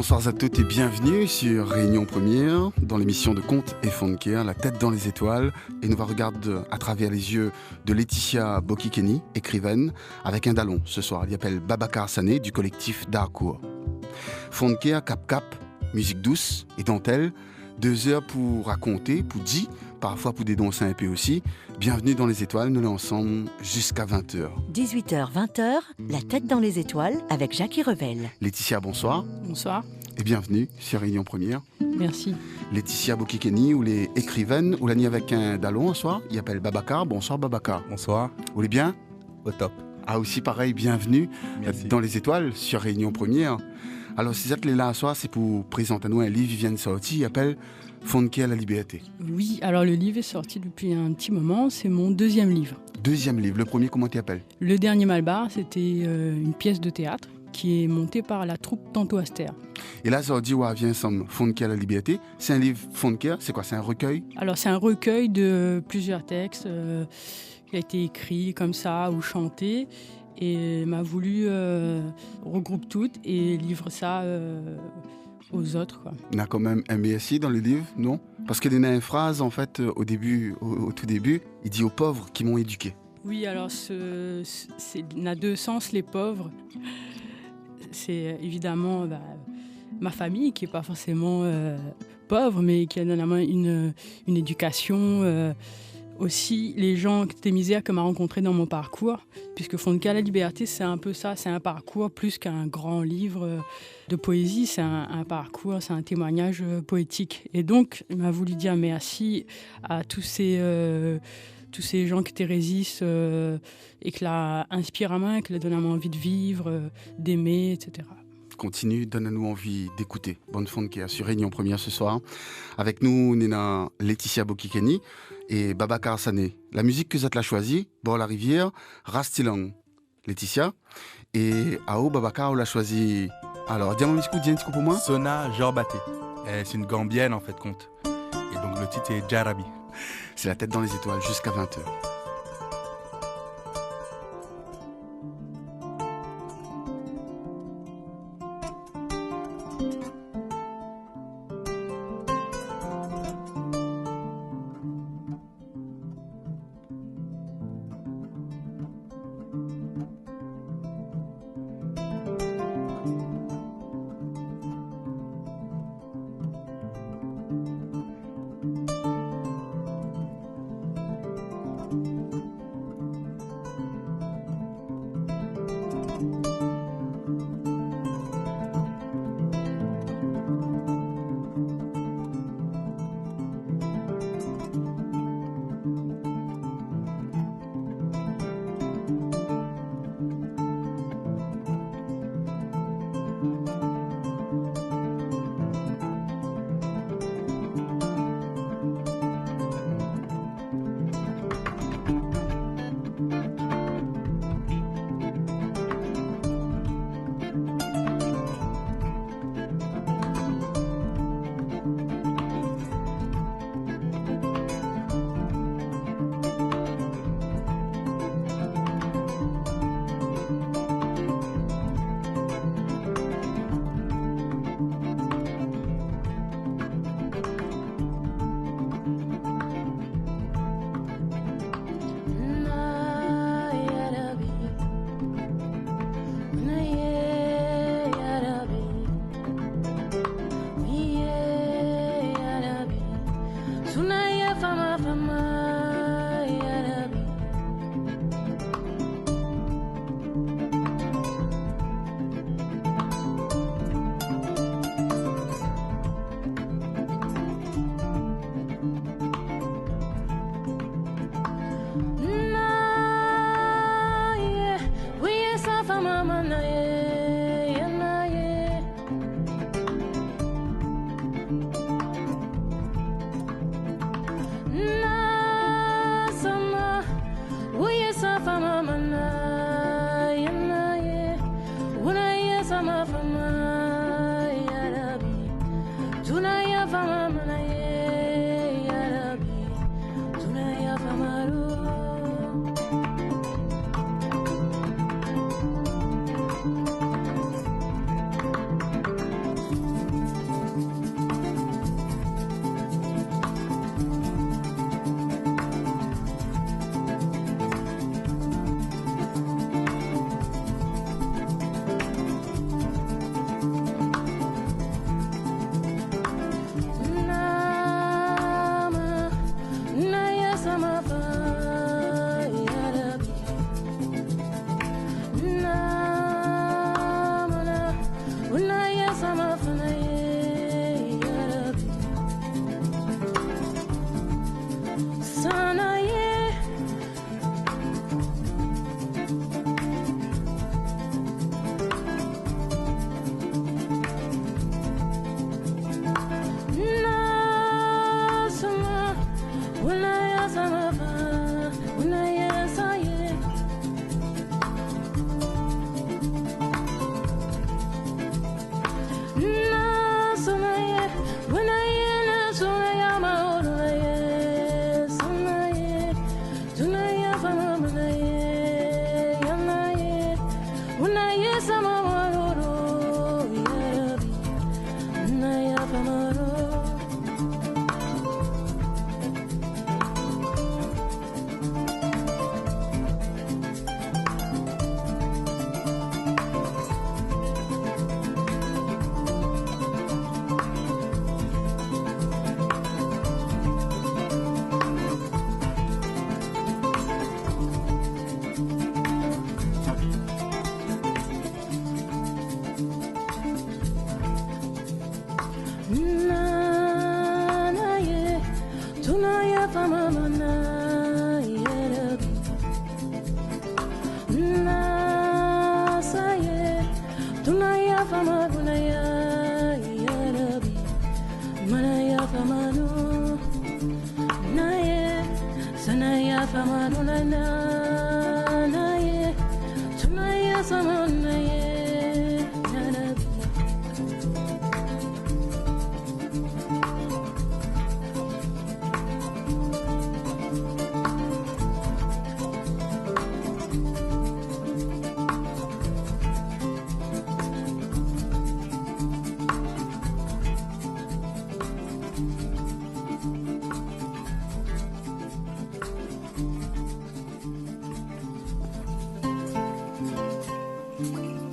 Bonsoir à toutes et bienvenue sur Réunion Première dans l'émission de Contes et Fonker, La tête dans les étoiles. Et nous va regarder à travers les yeux de Laetitia Bokikeni, écrivaine, avec un dallon ce soir. Elle appelle Babacar Sané du collectif Darkour. Fonker, cap-cap, musique douce et dentelle. 2 heures pour raconter, pour dire, parfois pour dénoncer un peu aussi. Bienvenue dans les étoiles, nous sommes ensemble jusqu'à 20h. 18h, 20h, La tête dans les étoiles avec Jacques Revel. Laetitia, bonsoir. Bonsoir. Et bienvenue sur Réunion Première. Merci. Laetitia Bokikeni, ou les écrivaines, ou la nuit avec un dallon un soir. Il appelle Babacar. Bonsoir Babacar. Bonsoir. Vous allez bien? Au top. Ah aussi pareil, bienvenue Merci. dans les étoiles sur Réunion Première. Alors si vous êtes là ce soir, c'est pour présenter à nous un livre qui vient de sortir, il appelle Fonker la liberté. Oui, alors le livre est sorti depuis un petit moment, c'est mon 2e livre. 2e livre, le premier comment tu appelles? Le dernier Malbar, c'était une pièce de théâtre qui est montée par la troupe Tanto Aster. Et là, ça dit, ouais, viens ensemble, Fonker la liberté. C'est un livre Fonker, c'est quoi? C'est un recueil? Alors c'est un recueil de plusieurs textes qui a été écrit comme ça ou chanté. Et m'a voulu regrouper toutes et livre ça aux autres, quoi. Il y a quand même un BSI dans le livre, non? Parce qu'il y a une phrase, en fait, au tout début, il dit aux pauvres qui m'ont éduqué. Oui, alors il y a 2 sens, les pauvres. C'est évidemment ma famille qui n'est pas forcément pauvre, mais qui a notamment une éducation. Aussi, les gens des misères que m'a rencontrés dans mon parcours, puisque Fonker la liberté, c'est un peu ça, c'est un parcours plus qu'un grand livre de poésie, c'est un parcours, c'est un témoignage poétique. Et donc, il m'a voulu dire merci à tous ces gens qui te résistent et qui inspirent à main, qui leur donnent envie de vivre, d'aimer, etc. Continue, donne-nous envie d'écouter. Bonne Fonker sur Réunion Première ce soir. Avec nous, Nena Laetitia Bokikeni et Babacar Sané. La musique que vous avez choisie, Bord la rivière, Rastilang, Laetitia. Et Ao Babacar, on l'a choisi. Alors, dis-moi un petit coup pour moi. Sona Jorbaté. C'est une gambienne en fait, compte. Et donc le titre est Jarabi. C'est La tête dans les étoiles jusqu'à 20h.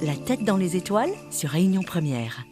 La tête dans les étoiles sur Réunion Première.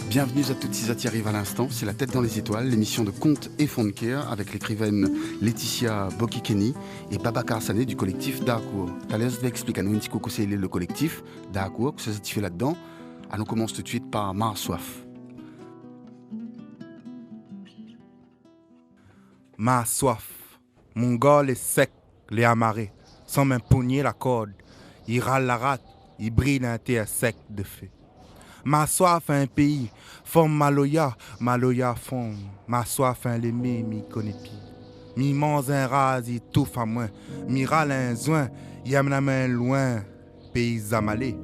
Bienvenue à toutes celles qui arrivent à l'instant, c'est La Tête dans les étoiles, l'émission de contes et Fonker avec l'écrivaine Laetitia Bokikeni et Babacar Sané du collectif Daakour. Talès va expliquer à nous un petit coup c'est le collectif Daakour, que ça se fait là-dedans. Alors on commence tout de suite par Ma Soif. Ma soif, mon gol est sec, les amarrés, sans m'impoigner la corde. Il râle la rate, il brille un thé sec de feu. Ma soif un pays, forme Maloya forme. Ma soif un l'aimé, mi connaît pi. Mi mange un rase, il touffe à moi. Mi râle un zoin, il aime la main loin. Pays amalé.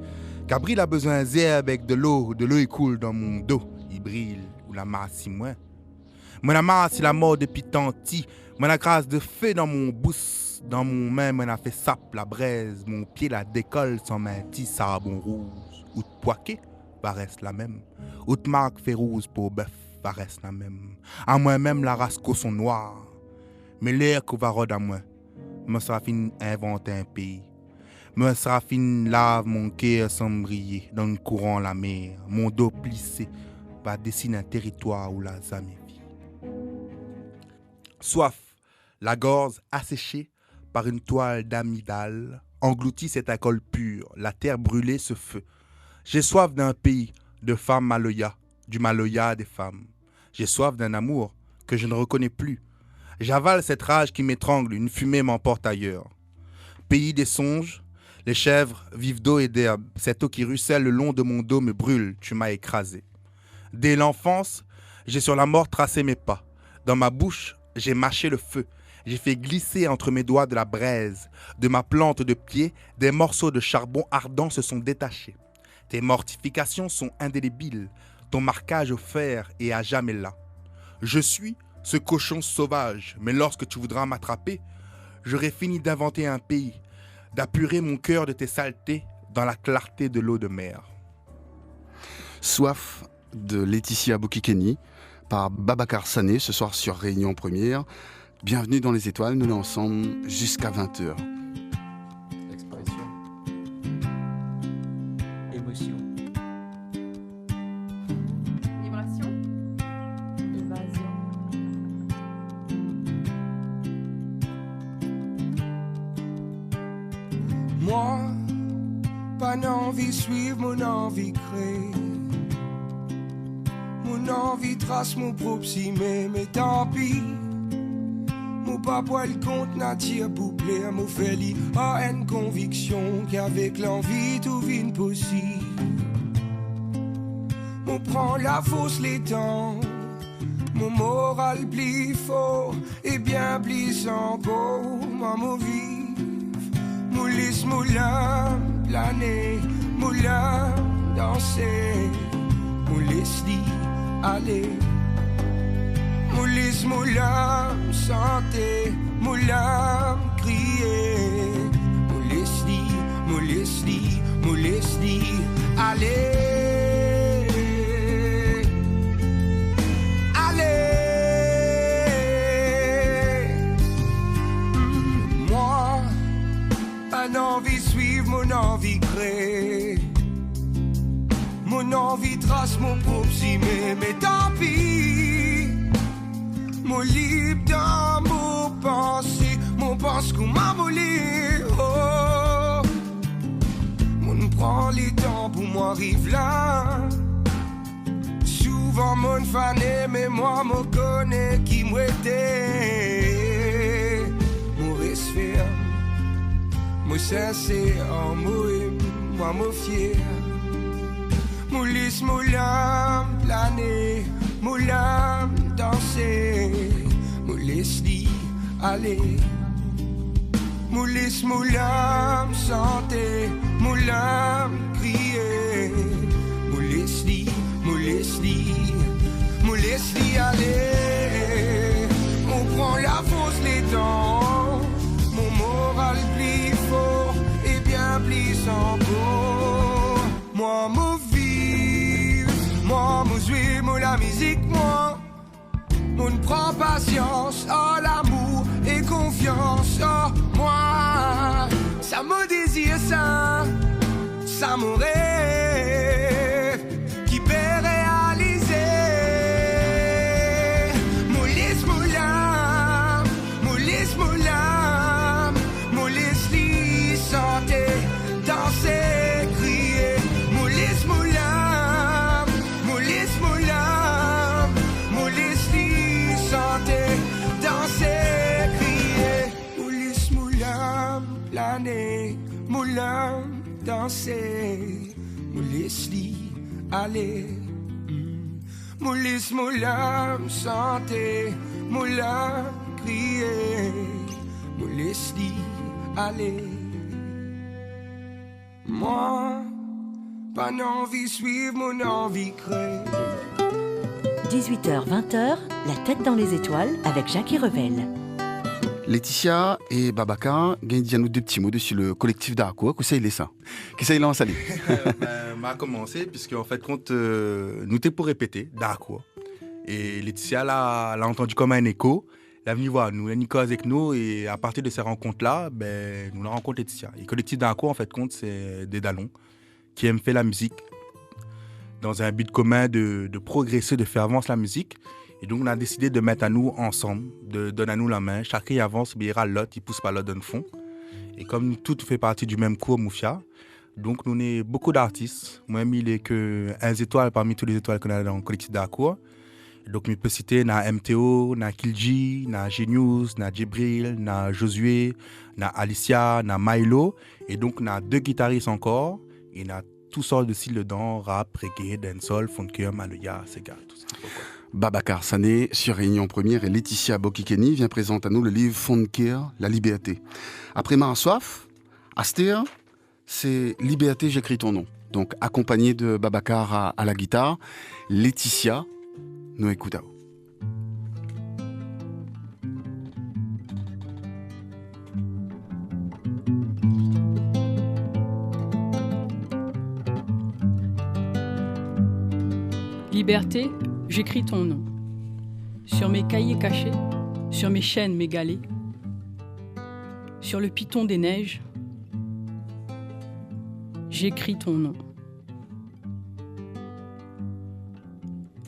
Gabriel a besoin d'herbe avec de l'eau il coule dans mon dos. Il brille, ou la masse si moins. Mon amas, c'est la mort depuis tanti. Mon a grâce de feu dans mon bousse. Dans mon main, mon a fait sape la braise. Mon pied la décolle sans main petit sabon rouge. Ou de poiquet, va reste la même. Ou de marque fait rouge pour bœuf, va reste la même. À moi-même, la rasco sont noirs. Mais l'air qu'on va rôder à moi. Me sera fin inventer un pays. Me sera fin lave mon cœur sans briller. Dans le courant la mer. Mon dos plissé va dessiner un territoire où la zamie. Soif, la gorge asséchée par une toile d'amygdale, engloutit cet alcool pur, la terre brûlée, ce feu. J'ai soif d'un pays, de femmes Maloya, du Maloya des femmes. J'ai soif d'un amour que je ne reconnais plus. J'avale cette rage qui m'étrangle, une fumée m'emporte ailleurs. Pays des songes, les chèvres vivent d'eau et d'herbe. Cette eau qui ruisselle le long de mon dos me brûle, tu m'as écrasé. Dès l'enfance, j'ai sur la mort tracé mes pas. Dans ma bouche, j'ai mâché le feu. J'ai fait glisser entre mes doigts de la braise. De ma plante de pied, des morceaux de charbon ardent se sont détachés. Tes mortifications sont indélébiles. Ton marquage au fer est à jamais là. Je suis ce cochon sauvage, mais lorsque tu voudras m'attraper, j'aurai fini d'inventer un pays, d'apurer mon cœur de tes saletés dans la clarté de l'eau de mer. Soif de Laetitia Bokikeni par Babacar Sané ce soir sur Réunion Première. Bienvenue dans les étoiles, nous sommes ensemble jusqu'à 20h. Expression. Émotion. Vibration. Évasion. Moi, pas d'envie suivre mon envie créer. Mon envie trace mon propre cimé, mais tant pis. Mon papa le compte nature bouclé, mon fait a une conviction qu'avec l'envie tout vient possible. Mon prend la fausse les temps, mon moral plie fort et bien plie encore, mon vive. Mon lisse moulin planer, moulin danser, mon lisse dit aller. Moulis, moulin, santé, moulin, crier. Moulis, dit, allez. Moi, pas d'envie suivre mon envie créer. Mon envie trace mon propre cimé, mais tant pis. Mon libre dans mon pensée, mon pense qu'on m'a volé. Oh, mon prend les temps pour moi arrive là. Souvent mon fané, mais moi me connais qui m'était. Mon reste ferme, mon sincère, moi me fier. Mon lisse, mon lame planer, mon lame danser, mon laisse dit aller. Mon laisse, mon lame chanter, mon lame crier. Mon laisse dit aller. On prend la fausse les dents, mon moral plie fort et bien plie sans peau. Moi, mon vive, moi, mon jouer, moi, la musique, moi. On prend patience, oh l'amour et confiance, oh moi. Ça me désire ça me rêve qui peut réaliser. moulin danser, moulis li aller, moulis moulin chanter, moulin crier, moulis li aller. Moi, pas envie suivre mon envie créer. 18h-20h, la tête dans les étoiles avec Jackie Revel. Laetitia et Babacar, gagne nous deux petits mots dessus le collectif d'Arco. Qu'est-ce qu'il est ça? Qu'est-ce qu'il est en salut? M'a commencé puisque en fait compte nous t'es pour répéter d'Arco. Et Laetitia l'a entendu comme un écho. Elle est venue voir nous, elle est avec nous et à partir de ces rencontres-là, nous la rencontre Laetitia. Et le collectif d'Arco en fait compte c'est des Dallons qui aiment faire la musique dans un but commun de progresser, de faire avancer la musique. Et donc, on a décidé de mettre à nous ensemble, de donner à nous la main. Chacun avance, mais il ira l'autre, il pousse pas l'autre dans le fond. Et comme tout fait partie du même cours, Moufia, donc nous sommes beaucoup d'artistes. Moi-même, il est que 1 étoile parmi toutes les étoiles qu'on a dans le collectif d'Arco. Donc, je peux citer MTO, Kilji, Genius, Djibril, Josué, Alicia, Milo. Et donc, on a 2 guitaristes encore. Et on a toutes sortes de styles dedans, rap, reggae, dancehall, funky, maloya, sega, tout ça. Babacar Sané sur Réunion Première et Laetitia Bokikeni vient présenter à nous le livre Fondkir, La Liberté. Après Mara Soif, Astir, c'est Liberté, j'écris ton nom. Donc accompagné de Babacar à la guitare, Laetitia, nous écoutons. Liberté, j'écris ton nom. Sur mes cahiers cachés, sur mes chaînes, mes galets, sur le piton des neiges, j'écris ton nom.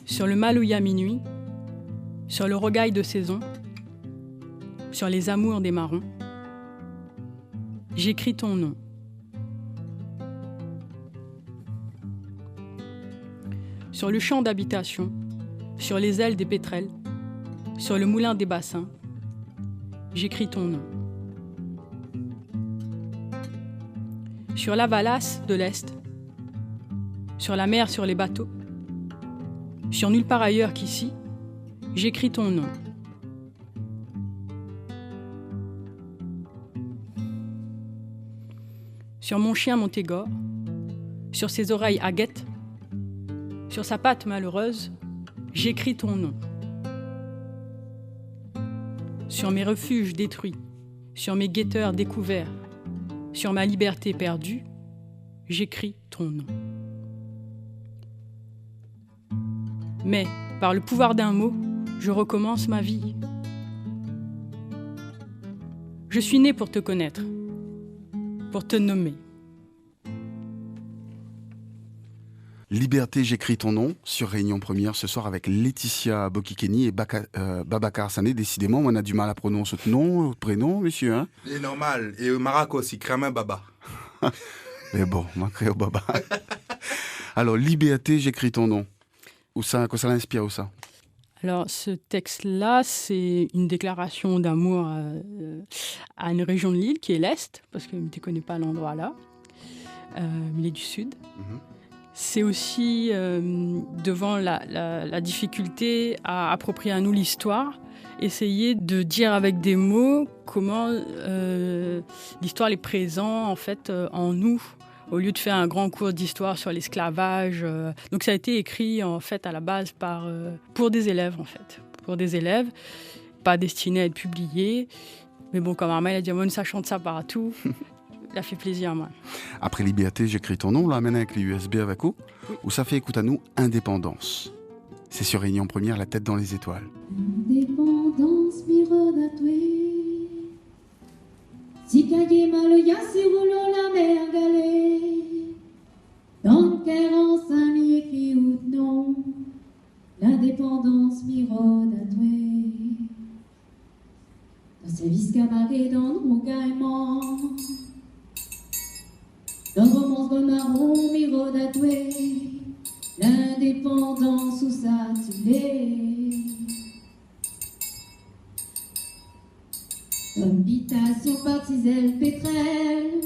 Sur le Malouya minuit, sur le rogaille de saison, sur les amours des marrons, j'écris ton nom. Sur le champ d'habitation, sur les ailes des pétrels, sur le moulin des bassins, j'écris ton nom. Sur la Valasse de l'Est, sur la mer, sur les bateaux, sur nulle part ailleurs qu'ici, j'écris ton nom. Sur mon chien Montégore, sur ses oreilles aguettes, sur sa patte malheureuse, j'écris ton nom. Sur mes refuges détruits, sur mes guetteurs découverts, sur ma liberté perdue, j'écris ton nom. Mais, par le pouvoir d'un mot, je recommence ma vie. Je suis né pour te connaître, pour te nommer. Liberté, j'écris ton nom sur Réunion Première ce soir avec Laetitia Bokikeni et Babacar Sané. Décidément, on a du mal à prononcer ce nom, prénom, monsieur. Hein? C'est normal. Et Marak aussi, Kramin Baba. Mais bon, on crée au Baba. Alors, Liberté, j'écris ton nom. Où ça, quoi ça l'inspire, où ça? Alors, ce texte-là, c'est une déclaration d'amour à une région de l'île qui est l'Est, parce que je ne connais pas l'endroit là. Il est du Sud. Mm-hmm. C'est aussi devant la difficulté à approprier à nous l'histoire, essayer de dire avec des mots comment l'histoire est présente en fait en nous, au lieu de faire un grand cours d'histoire sur l'esclavage. Donc ça a été écrit en fait à la base pour des élèves en fait, pour des élèves, pas destiné à être publié. Mais bon, comme Armel a dit, ça chante ça partout. Ça fait plaisir, moi. Après Liberté, j'écris ton nom, on l'amène avec les USB avec vous, oui. Où ça fait, écoute à nous, Indépendance. C'est sur Réunion Première, la tête dans les étoiles. Indépendance, mirodatoué. Si kaye maloya, si roulo la mer galée. Dans le en Saint-Mi écrit ou non. L'indépendance, mirodatoué. Dans service camarade, dans nos gaiements. Dans romance bon marron, mirodatoué, l'indépendance où ça tulé. Habitation partiselle pétrelle,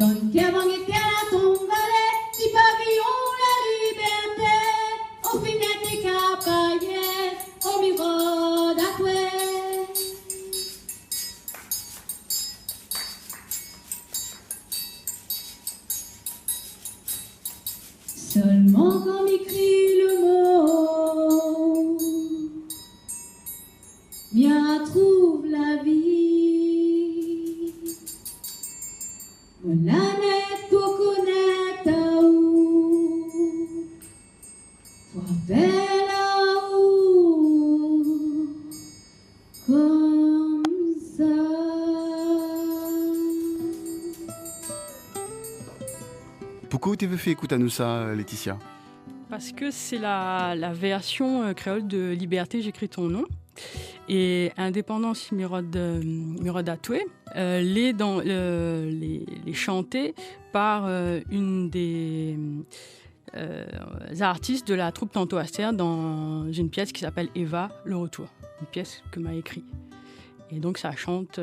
Dans le cavang et la tombe valet, si pavillon la liberté, au finette et capaillet, au miro d'atoué. Seulement quand m'écrit le mot, bien trouve la vie. La net pour connaître à où, toi belle à où, comme ça. Pourquoi tu veux faire écouter à nous ça, Laetitia? Parce que c'est la version créole de Liberté, j'écris ton nom. Et Indépendance Mirodatoué, les chantés par une des artistes de la troupe Tanto Aster dans une pièce qui s'appelle Eva, le retour, une pièce que m'a écrite. Et donc ça chante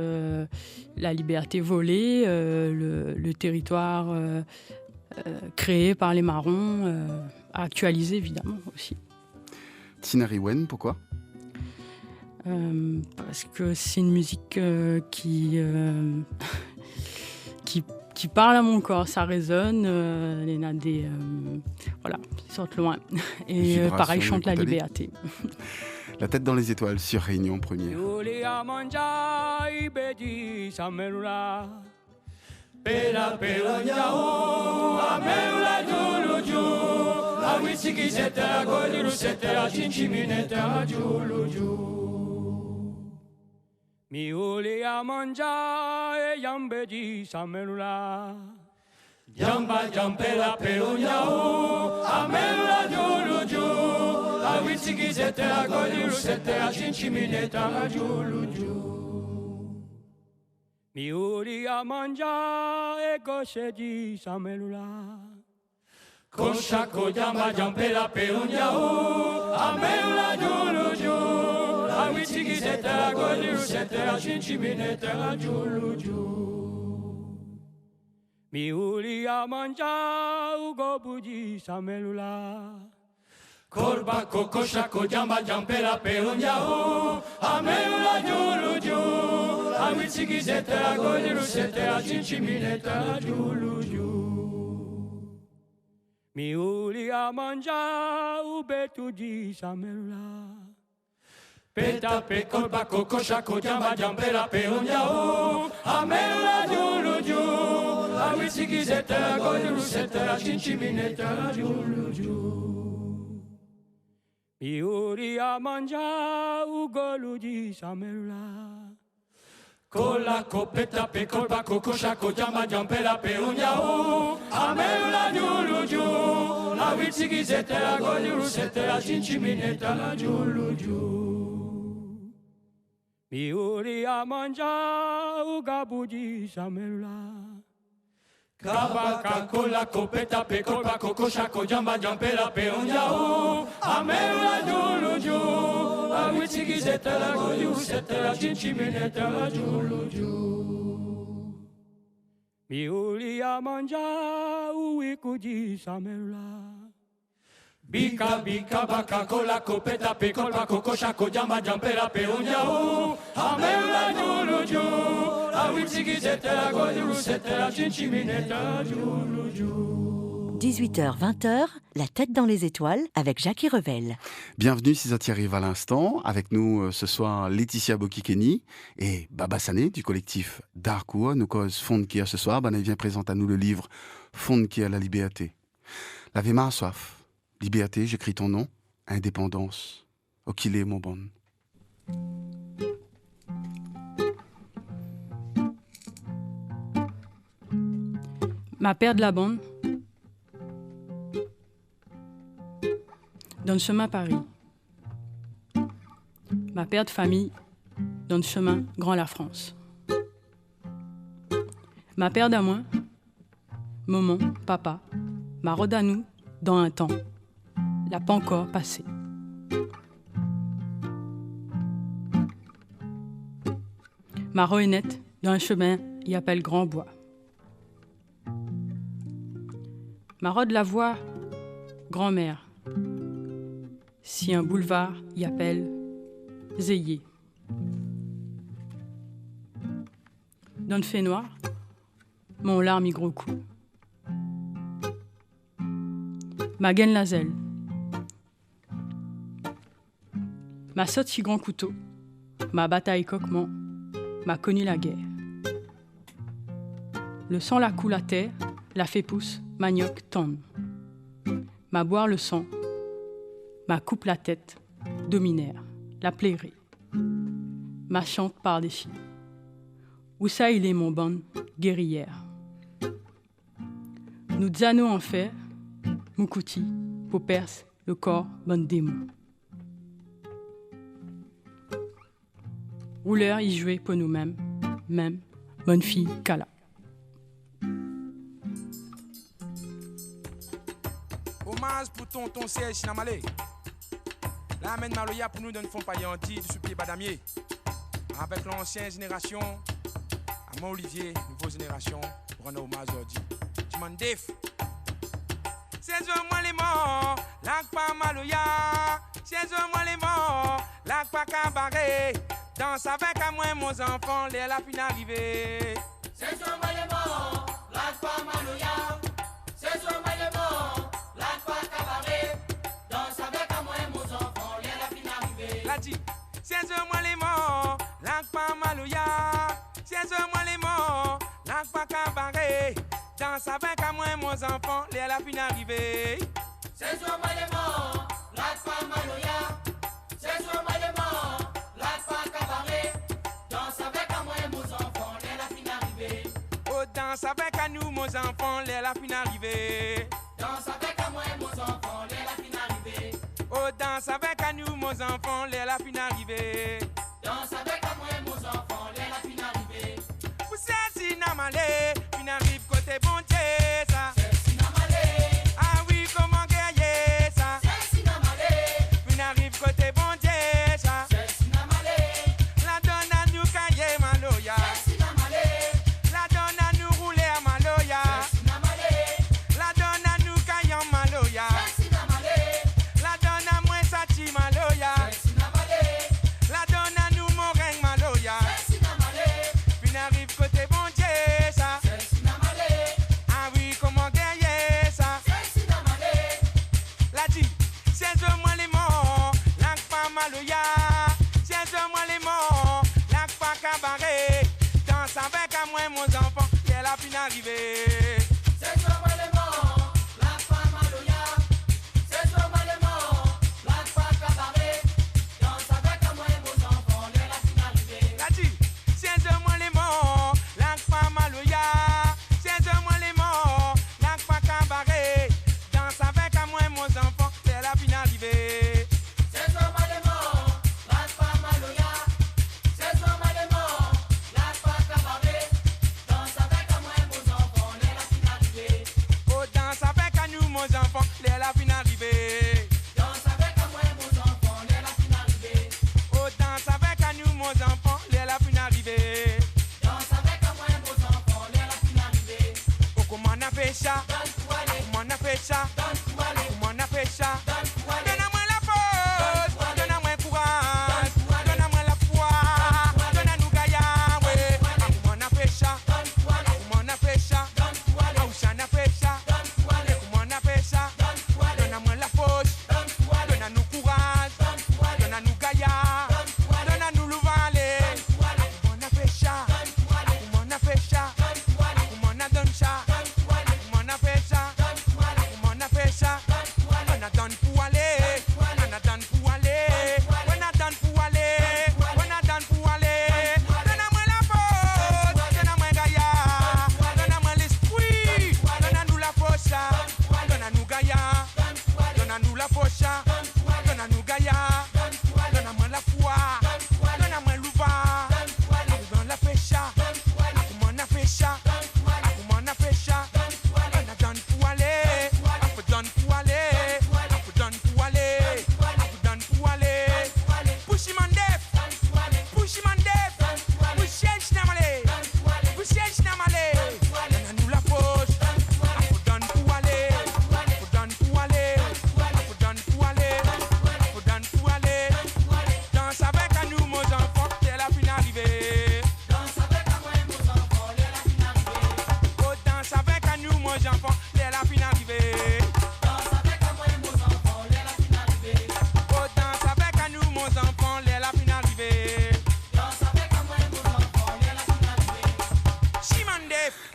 la liberté volée, le territoire créé par les marrons, actualisé évidemment aussi. Tinariwen, pourquoi? Parce que c'est une musique qui parle à mon corps, ça résonne, il y en a des voilà, qui sortent loin. Et pareil, chante la liberté. La tête dans les étoiles sur Réunion Première. Mi uli a mangiare e gambe di samerula. Jamba jampela perunyau, amela julu ju. A witsiki zete a goliru sete a chinchimineta a julu ju. Mi uli a mangiare e gosce di samerula. Kosha ko jamba jampela perunyau, amela julu ju. A witsiki zete a goliru sete a chinchimineta a julu ju. Mi uli a mangiare ugo buji samelula. Korba koko shako jamba jampela peonjao. Amelula julu ju. A witsiki zete a goliru sete a chinchimineta a julu ju. Mi uli a mangiare ubetu di samelula. Peta pe korba koko shako jamba jampela peonjao. Amelula julu ju. A witsiki zete a goliru sete a chinchimineta a julu ju. Mi uri a mangiare ugolu di samerula. Con la coppetta pe colpa coco shako jamba jampela pe unjao. Amerula julu ju. A witsiki zete a goliru sete a chinchimineta a julu ju. Mi uri a mangiare ugabu di samerula. Kabaka kola kopeta pe kolpa koko shako jamba jampela pe onjao. Amerula julu ju. A witsiki zete la goliru sete a chinchimineta a julu ju. Mi uli a mangiare uiku di samerula. Bika bika baka kola kopeta pe kolpa koko shako jamba jampela pe onjao. Amerula julu ju. A witsiki zete la goliru sete a chinchimineta a julu ju. 18h, 20h, la tête dans les étoiles avec Jackie Revel. Bienvenue si ça t'y arrive à l'instant. Avec nous ce soir Laetitia Bokikeni et Baba Sané du collectif Darkoua. Nous cause Fondkia ce soir. Elle vient présenter à nous le livre Fondkia la liberté. La Véma a soif. Liberté, j'écris ton nom. Indépendance. Okile mon bon. Ma père de la bande dans le chemin Paris. Ma père de famille dans le chemin Grand La France. Ma père d'amour, maman, papa, ma rode à nous dans un temps, l'a pas encore passé. Ma roénette dans un chemin y appelle Grand Bois. Marode la voix, grand-mère. Si un boulevard y appelle, Zéyé. Dans le fait noir, mon larme y gros coup. Ma gaine lazelle. Ma saute si grand couteau. Ma bataille coquement. M'a connu la guerre. Le sang la coule à terre, la fait pousse, manioc tendre. M'a boire le sang, m'a coupe la tête, dominaire, la plairie. M'a chante par des filles. Où ça il est mon bonne guerrière. Nous dzano en fer, moukouti, pour perce, le corps, bonne démon. Rouleur y jouait pour nous-mêmes, même, bonne fille, Kala. Hommage pour tonton Serge Sinamalé. La mène Maloya pour nous donner fond paillanti du sous-pied Badamier. Avec l'ancienne génération, à mon Olivier, nouvelle génération, pour rendre hommage aujourd'hui. Tu m'en déf. C'est moi les morts, l'ak pas Maloya. C'est moi les morts, l'ak pas cabaret. Danse avec à moi, mon enfant, les la fin arrivée. C'est moi les morts, l'ak pas Maloya. C'est moi les morts, l'ak pas cabaret. Danse avec à moi, mon enfant, les la fin arrivée. La dit, c'est moi les morts, l'ak pas Maloya. C'est moi les morts, l'ak pas cabaret. Danse avec à moi, mon enfant, les la fin arrivée. C'est moi les morts, l'ak pas Maloya. C'est moi les morts, l'ak pas cabaret. Danse avec à moi, mon enfant, les la fin arrivée. Oh, danse avec à nous, mon enfant, les la fin arrivée. Danse avec à moi, mon enfant, les la fin arrivée. Oh, danse avec à nous, mon enfant, les la fin arrivée. Danse avec à moi, mon enfant, les la fin arrivée. Pour ça, si n'amalé, fin arrive côté bon Dieu, ça. C'est Sinamalé. Ah oui, comment guerrier, ça. C'est Sinamalé. Fin arrive côté bon Dieu, ça. C'est Sinamalé. La donne à nous cahier, Maloya. C'est Sinamalé. La donne à nous rouler à Maloya. C'est Sinamalé. La donne à nous caillant Maloya. C'est Sinamalé. La donne à moi Sachi Maloya. C'est Sinamalé. La donne à nous Moreng Maloya. C'est Sinamalé. Puis n'arrive côté bon Dieu, ça. C'est Sinamalé. Ah oui, comment guerrier, ça. C'est Sinamalé. La dit, c'est moi les morts, l'ak pas Maloya. C'est moi les morts, l'ak pas cabaret. Danse avec à moi, mon enfant, et la fin arrivée. C'est moi les morts, l'ak pas Maloya. C'est moi les morts, l'ak pas cabaret. Danse avec à moi, mon enfant, les la fin arrivée. La dit, c'est moi les morts, l'ak pas Maloya. C'est moi les morts, l'ak pas cabaret. Danse avec à moi, mon enfant, et la fin arrivée. C'est moi les morts, l'ak pas Maloya. C'est moi les morts, l'ak pas cabaret. Danse avec à moi, mon enfant, les la fin arrivée. Oh, danse avec à nous, mon enfant, et la fin arrivée. Danse avec à moi, mon enfant, les la fin arrivée. Oh, danse avec à nous, mon enfant, et la fin arrivée. Danse avec à moi, mon enfant, les la fin arrivée. Oh, comment on a fait ça? Donne pour aller, Comment on a fait ça? donne pour aller, Comment on a fait ça? donne pour aller. Donne-moi la force, donne-moi le courage, donne-moi la foi, donne-nous Gaïa, ouais. Comment on a fait ça? Donne pour aller, Comment on a fait ça? donne pour aller, Où ça on a fait ça? donne pour aller, Comment on a fait ça? donne pour aller, Donne-moi la force, donne pour aller, donne-nous courage, donne pour aller, donne-nous Gaïa, donne pour aller, donne-nous le valet. donne pour aller, Comment on a fait ça? donne pour aller, Comment on a fait ça? donne pour aller, Comment on a donné ça? donne pour aller, Comment on a fait ça? donne pour aller, Comment on a fait ça? donne pour aller. On a donné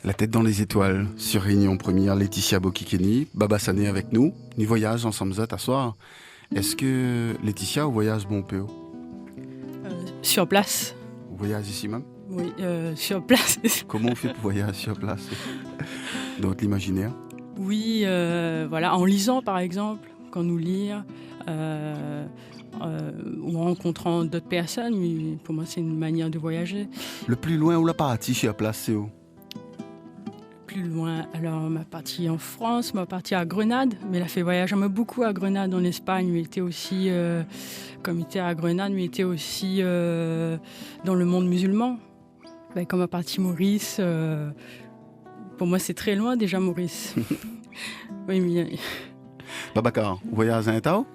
La tête dans les étoiles, sur Réunion Première, Laetitia Bokikeni, Baba Sané avec nous. Nous voyage ensemble à soir. Est-ce que Laetitia, vous voyage bon peu? Sur place. Vous voyage ici même? Oui, sur place. Comment on fait pour voyager sur place? Dans votre imaginaire? Oui, voilà, en lisant par exemple, quand nous lire, ou en rencontrant d'autres personnes, mais pour moi c'est une manière de voyager. Le plus loin où la partie sur place, c'est où? Plus loin, alors ma partie en France, ma partie à Grenade, mais elle a fait voyager beaucoup à Grenade en Espagne, mais il était aussi, comme il était à Grenade, mais il était aussi dans le monde musulman. Ben, comme ma partie Maurice, pour moi c'est très loin déjà Maurice. Oui, mais... Babacar, vous voyagez à un Tao?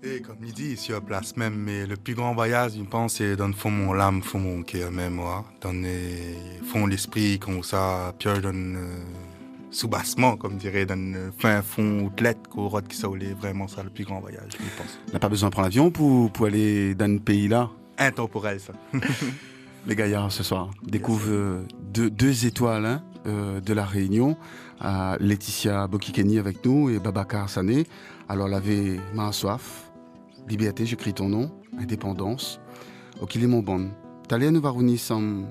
Et comme il dit, sur place même, mais le plus grand voyage, je pense, c'est dans le fond mon âme, fond mon cœur même, moi. Dans le fond l'esprit, comme ça, puis dans le sous-bassement, comme dirait, dans le fin fond outlet, qui s'aulait vraiment ça, le plus grand voyage, je pense. On n'a pas besoin de prendre l'avion pour aller dans un pays là? Intemporel, ça. Les gaillards, ce soir, découvrent deux étoiles de la Réunion. Laetitia Bokikeni avec nous et Babacar Sané. Alors, l'avait ma soif. Liberté, j'écris ton nom, indépendance. Ok, les mon bon. T'allais nous varouni sans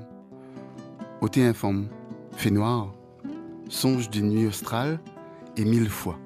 ôté informe, fait noir, songe d'une nuit australe et 1000 fois.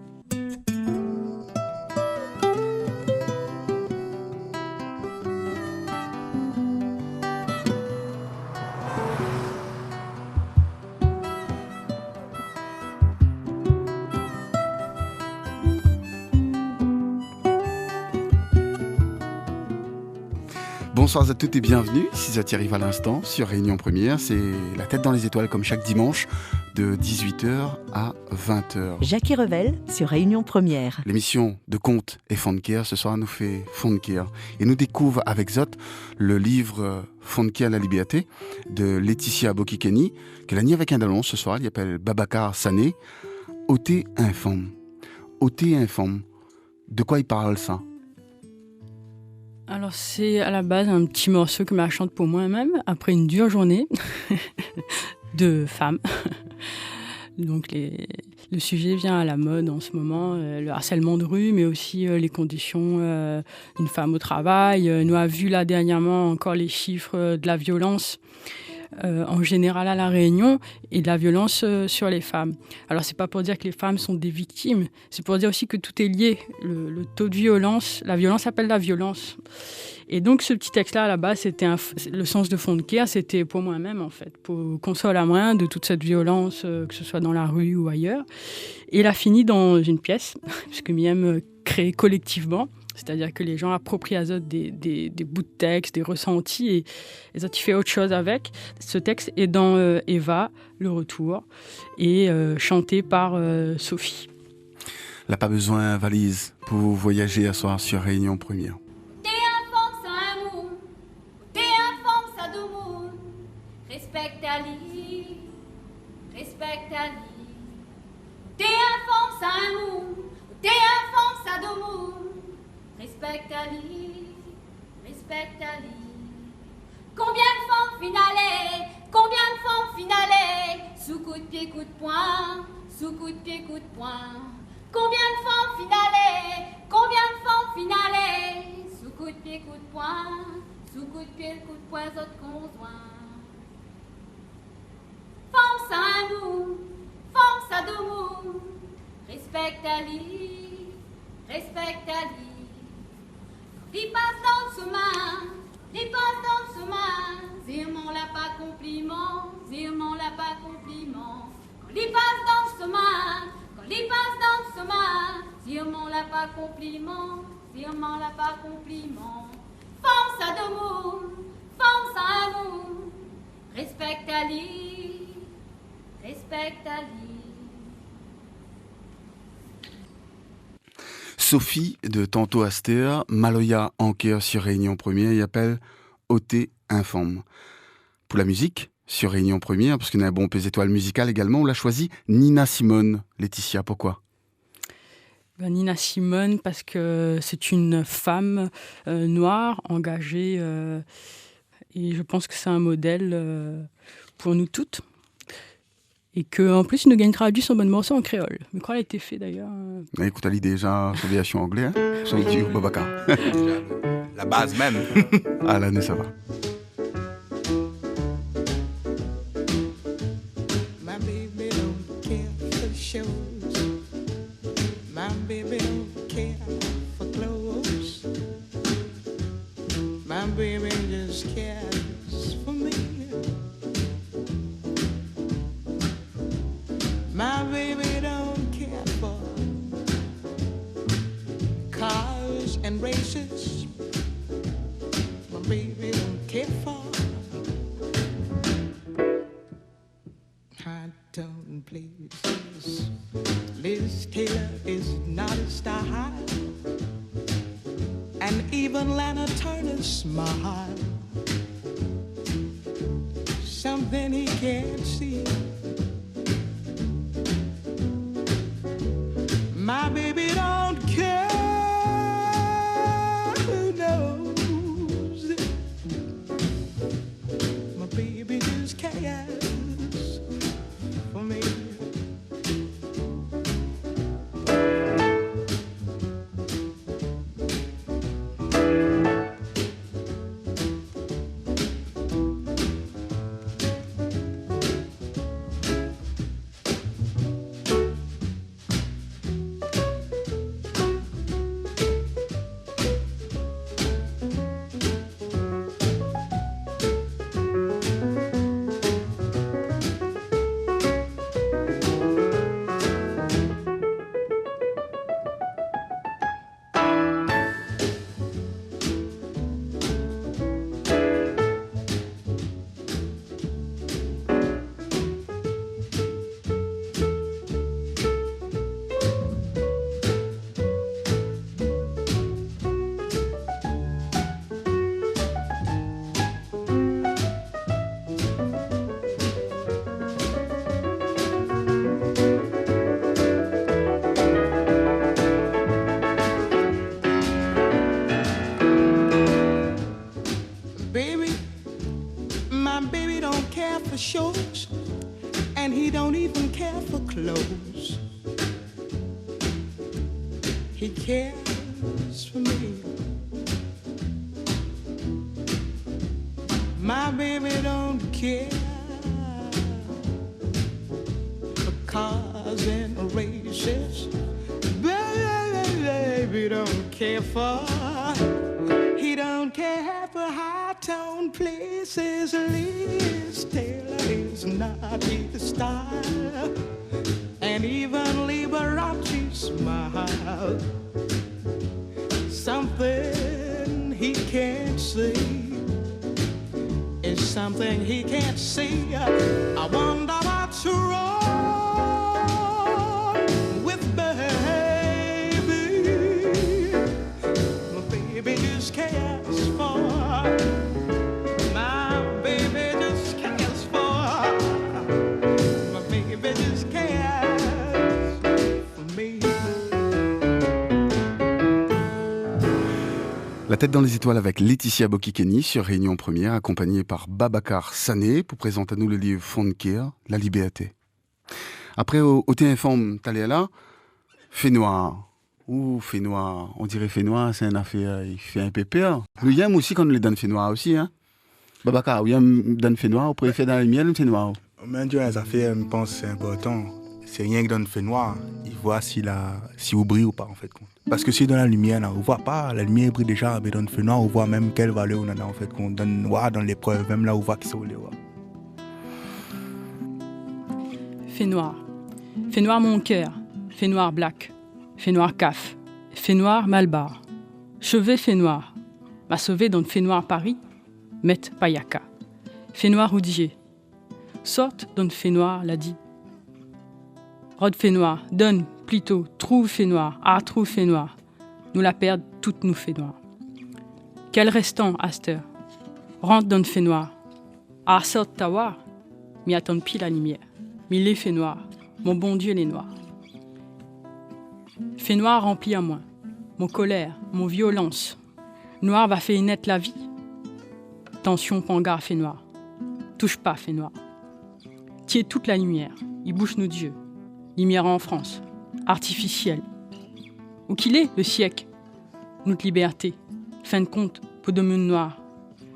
Bonsoir à toutes et bienvenue, si ça t'y arrive à l'instant, sur Réunion Première, c'est la tête dans les étoiles comme chaque dimanche de 18h à 20h. Jackie Revel sur Réunion Première. L'émission de contes et Fonkeer, ce soir nous fait Fonkeer et nous découvre avec Zot le livre Fonkeer la liberté de Laetitia Bokikeni, qu'elle a nié avec un dallon ce soir, il s'appelle Babacar Sané, Ôté informe. Ôté informe, de quoi il parle ça? Alors c'est à la base un petit morceau que je chante pour moi-même après une dure journée de femme. Donc le sujet vient à la mode en ce moment, le harcèlement de rue, mais aussi les conditions d'une femme au travail. Nous avons vu là dernièrement encore les chiffres de la violence en général à La Réunion et de la violence sur les femmes. Alors c'est pas pour dire que les femmes sont des victimes, c'est pour dire aussi que tout est lié. Le taux de violence, la violence appelle la violence. Et donc ce petit texte-là, à la base, c'était le sens de Fonkeer, c'était pour moi-même en fait, pour qu'on soit la moins de toute cette violence, que ce soit dans la rue ou ailleurs. Et il a fini dans une pièce, puisque Miem crée collectivement. C'est-à-dire que les gens approprient à Zot des bouts de texte, des ressentis, et Zot fait autre chose avec. Ce texte est dans Eva, le retour, et chanté par Sophie. Là, pas besoin valise pour voyager à soir sur Réunion Première. T'es un femme, ça un mou. T'es un femme, ça deux mou. Respecte Ali. Respecte Ali. T'es un femme, ça un mou. T'es un femme, ça deux mou. Respecte Ali, respecte Ali. Combien de femmes finales, combien de femmes finales, sous coup de pied, coup de poing, sous coup de pied, coup de poing. Combien de femmes finales, combien de femmes finales, sous coup de pied, coup de poing, sous coup de pied, coup de poing, autres conjoints. Femme ça un mou, femme ça deux mou, respecte Ali, respecte Ali. Il passe dans le chemin, il passe dans le chemin. Zirmon l'a pas compliment, Zirmon l'a pas compliment. Quand il passe dans le chemin, quand il passe dans le chemin, Zirmon l'a pas compliment, Zirmon l'a pas compliment. Femme ça deux mots, femme ça un mot. Respecte Ali, respecte Ali. Sophie de Tantôt Aster, Maloya en cœur sur Réunion Première, il appelle Ôté informe. Pour la musique, sur Réunion Première, parce qu'on a un bon peu étoile musicale également, on l'a choisi Nina Simone. Laetitia, pourquoi? Nina Simone, parce que c'est une femme noire, engagée, et je pense que c'est un modèle pour nous toutes. Et qu'en plus, il nous gagne traduit son bon morceau en créole. Mais quand elle a été fait d'ailleurs. Écoute, Ali, déjà, son VH anglais, hein, son idiot, Babacar. La base même. Ah, là, ça va. My baby don't care for shows. My baby don't care for clothes. My baby just cares for me. My baby don't care for cars and races. My baby don't care for high-tone places. Liz Taylor is not a style, and even Lana Turner's smile, something he can't see. My baby don't care who knows. My baby just cares for me. For shows, and he don't even care for clothes. He cares for me. My baby don't care for cars and races. Baby don't care for. He don't care for high-tone places. Liz Taylor is not his style, and even Liberace's smile, something he can't see is something he can't see. I wonder what's wrong with baby. My baby just cares for. My baby just cares for. My baby just cares for me. La tête dans les étoiles avec Laetitia Bokikeni sur Réunion Première, accompagnée par Babacar Sané pour présenter à nous le livre Fonkir, La Liberté. Après, au TF1, t'allais là, fait noir. Ouh, fait noir. On dirait fait noir, c'est une affaire, il fait un peu peur. Le yam aussi, quand on les donne fait noir aussi, hein. Babacar, le yam donne fait noir, on pourrait faire dans le miel, c'est noir. Mais Dieu, les affaires, je pense que c'est important. C'est rien que donne fait noir. Il voit si vous brille ou pas, en fait. Parce que si dans la lumière, là, on voit pas, la lumière brille déjà, mais dans le feu noir, on voit même quelle valeur on a en fait, qu'on donne noir dans l'épreuve, même là où on voit qui sont les voix. Fait noir mon cœur, fait noir black, fait noir caf, fait noir malbar, chevet fait noir, m'a sauvé dans le fait noir Paris, met payaka, fait noir oudier, sorte dans le fait noir l'a dit. Rod fait noir, donne, plutôt, trouve fait noir, trouve fait noir. Nous la perdre, toutes nous fait noir. Quel restant, Aster? Rentre dans le fait noir. Sorte tawar, m'y attend pile la lumière. Mais les fait noir, mon bon Dieu les noirs. Fait noir rempli à moi, mon colère, mon violence. Noir va faire naître la vie. Tension panga fait noir. Touche pas fait noir. Tiens toute la lumière. il bouche nos dieux. Lumière en France, artificielle. Où qu'il est, le siècle, notre liberté. Fin de compte, peau de monde noir.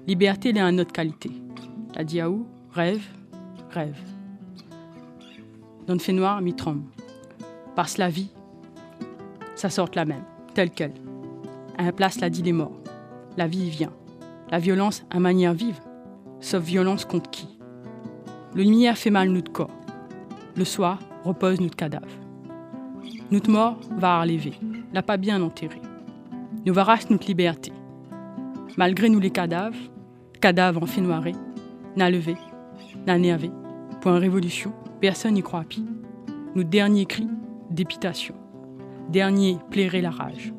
Liberté, elle est à notre qualité. La diaou, rêve, rêve. Dans le fait noir, mi tremble. Parce la vie, ça sort la même, telle qu'elle. À la place, la dit des morts. La vie y vient. La violence à manière vive, sauf violence contre qui? Le lumière fait mal notre corps. Le soir, repose notre cadavre. Notre mort va relever, l'a pas bien enterré. Nous va racheter notre liberté. Malgré nous les cadavres en fait noiré, n'a levé, n'a nervé, pour une révolution, personne n'y croit pis. Notre dernier cri, dépitation. Dernier plairait la rage.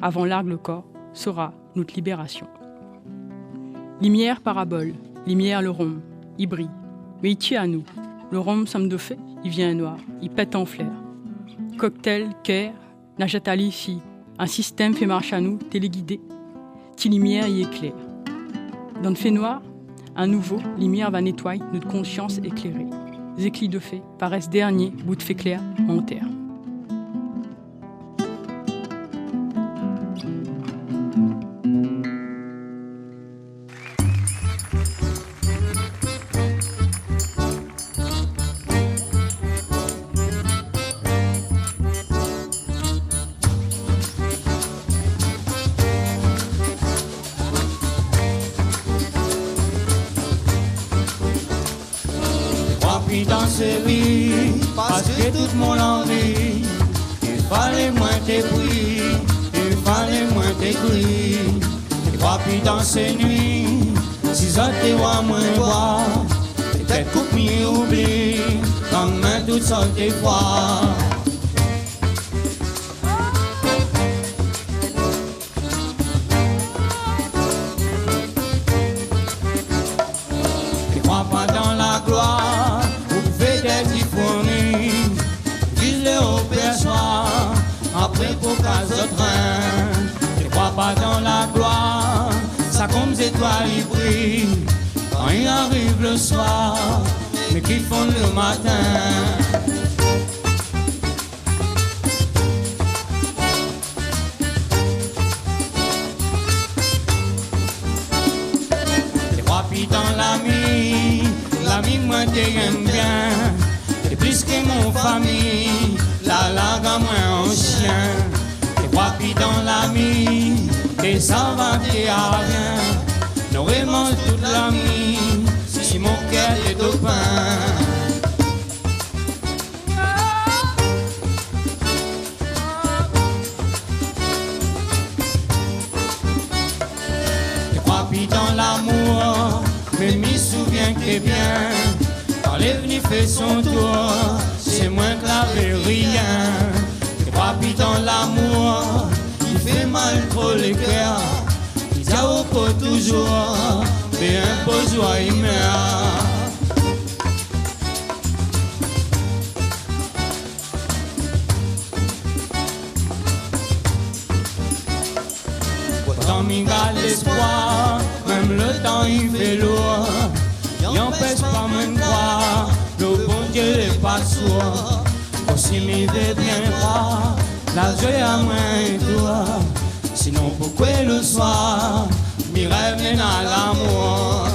Avant largue le corps, sera notre libération. Lumière parabole, lumière le rhum, il brille, mais il tient à nous. Le rhum, somme de fait, il vient noir, il pète en flair. Cocktail, caire, n'achète à ici, un système fait marche à nous, téléguidé. Ti lumière y éclaire. Dans le fait noir, un nouveau, lumière va nettoyer notre conscience éclairée. Les éclats de fait paraissent derniers, bout de fait clair, en terre. Dans ce vie, parce que tout le monde en vit, il fallait moins tes bruits, il fallait moins tes cris. Et trois puis dans ces nuits, si autres te voient moins boire, peut-être coupe m'y oublie, comme main toute sorte de froid. Et crois pas dans la gloire, dis-le au perchoir, après pour casse de train. Ne crois pas dans la gloire, ça comme des étoiles ils brillent. Quand il arrive le soir, mais qu'ils font le matin. Ne crois plus dans l'ami moi t'aime bien. Et plus que mon famille, la langue à moi en chien. Et vois puis dans l'ami, et ça va t'y à rien. N'aurait mangé toute l'ami, si mon cœur est au pain. Et vois puis dans l'amour, mais m'y souviens que bien. Quand l'avenir fait son tour, c'est moins que la rien. Et puis dans l'amour, il fait mal trop les cœurs. Il y a au pot toujours, mais un peu joie il meurt. Pourtant m'y garde l'espoir, même le temps il fait lourd. N'empêche pas me croire, le bon Dieu n'est pas sourd. Aussi m'y deviendra, la joie à moi et toi. Sinon pourquoi le soir, m'y rêve à l'amour.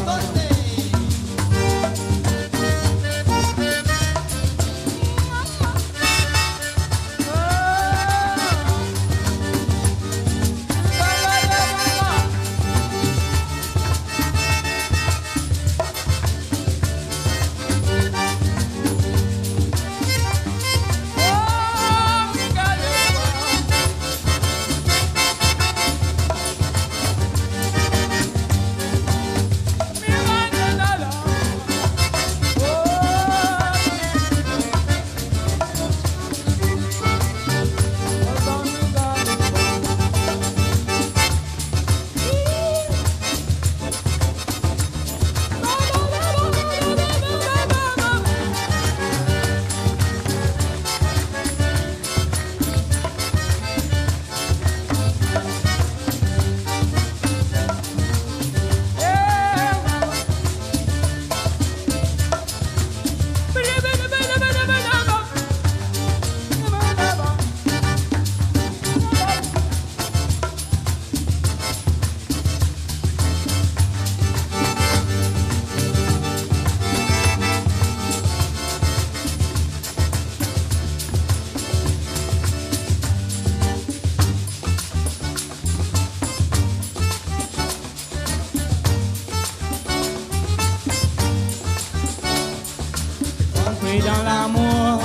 pris dans l'amour,